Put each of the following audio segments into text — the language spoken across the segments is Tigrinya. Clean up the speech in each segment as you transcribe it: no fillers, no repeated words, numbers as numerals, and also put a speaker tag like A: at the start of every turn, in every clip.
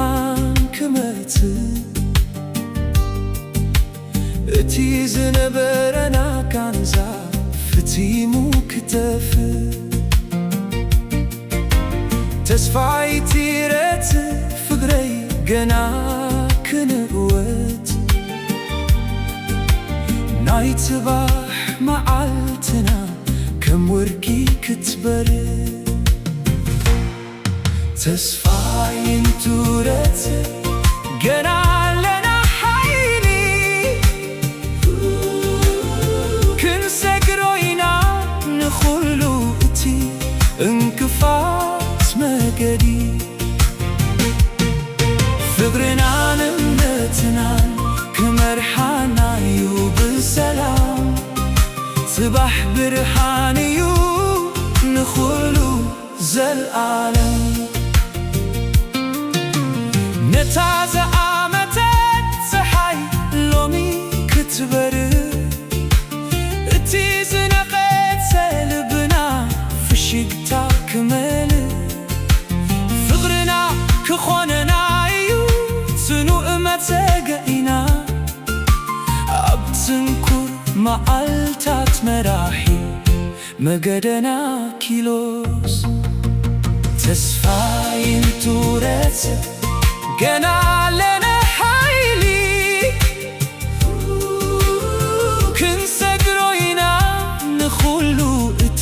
A: ብርሃን ክመጽእ እቲ ዝነበረና ጋንዛ ፍቲሙ ክተፍእ ተስፋይቲ ረትእ ፍቅረይ ገና ክንዕወት ናይ ጽባሕ መዓልትና ከም ወርቂ ክትበርእ ተስፋይንቱ ረትእ ገና ኣለና ሓይሊ ክንሰግሮ ኢና ንኹሉ እቲ እንቅፋት መገዲ ፍቅርናን እምነትናን ክመርሓና እዩ ብሰላም ጽባሕ ብርሃን እዩ ንኹሉ ዘለዓለም ነታ ዝኣመተት ፀሓይ ሎሚ ክትበርህ እቲ ዝነቐጸ ልብና ፍሽክታ ክመልእ ፍቅርና ክኾነና እዩ ጽኑዕ መጸገኢና ኣብ ጽንኩር መዓልታት መራሒ መገደና ኪሎስ ተስፋይንቱ ረትእ ገና ኣለና ሓይሊ ክንሰግሮ ኢና ንኹሉ እቲ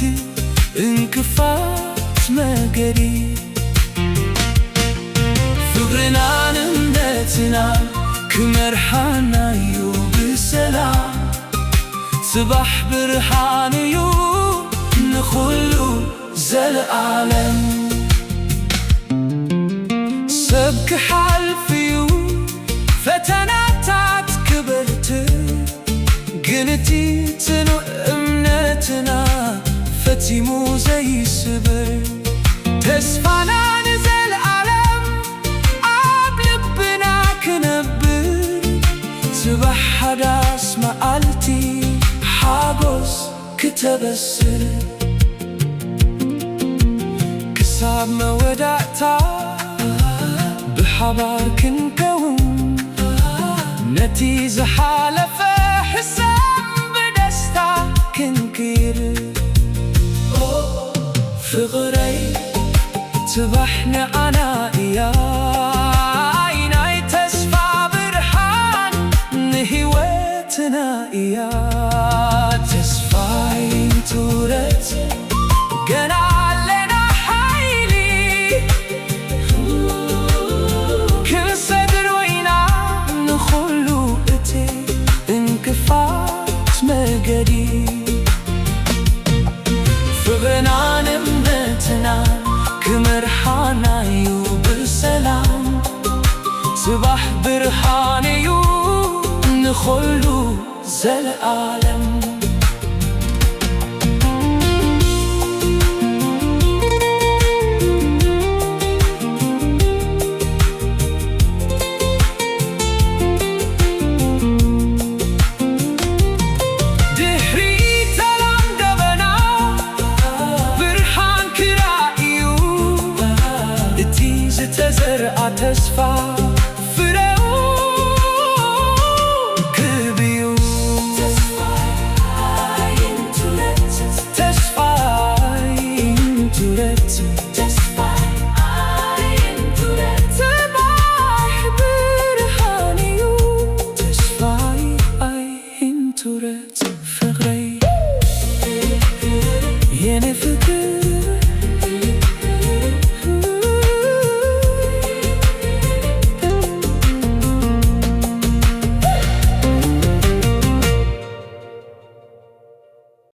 A: እንቅፋት መገዲ ፍቅርናን እምነትናን ክመርሓና እዩ ብሰላም ጽባሕ ብርሃን እዩ ንኹሉ ዘለዓለም ሰብ ክሓልፍ እዩ ፈተናታት ክበርትዕ ግን እቲ ጽኑዕ እምነትና ፈቲሙ ዘይስበር ተስፋና ንዘለዓለም ኣብ ልብና ክነብር ጽባሕ ሓዳስ መዓልቲ ሓጎስ ክተበስር ክሳብ መወዳእታ ብሓባር ክንከውን ነቲ ዝሓለፈ ሕሳብ ብደስታ ክንክር ፍቅረይ ጽባሕ ንዓና እያ ናይ ተስፋ ብርሃን ንህይወትና እያ ተስፋይንቱ ረትእ ገና ኣለና ሓይሊ ክንሰግሮ ኢና ንኹሉ እቲ እንቅፋት መገዲ ፍቅርናን እምነትናን ክመርሓና እዩ ብሰላም ጽባሕ ብርሃን እዩ ንኹሉ ዘለዓለም ተስፋ ፍሬው ክብዩ ተስፋይንቱ ረትእ ጽባሕ ብርሃን እዩ ተስፋይንቱ ረትእ ፍቅረይ የኔ ፍቅር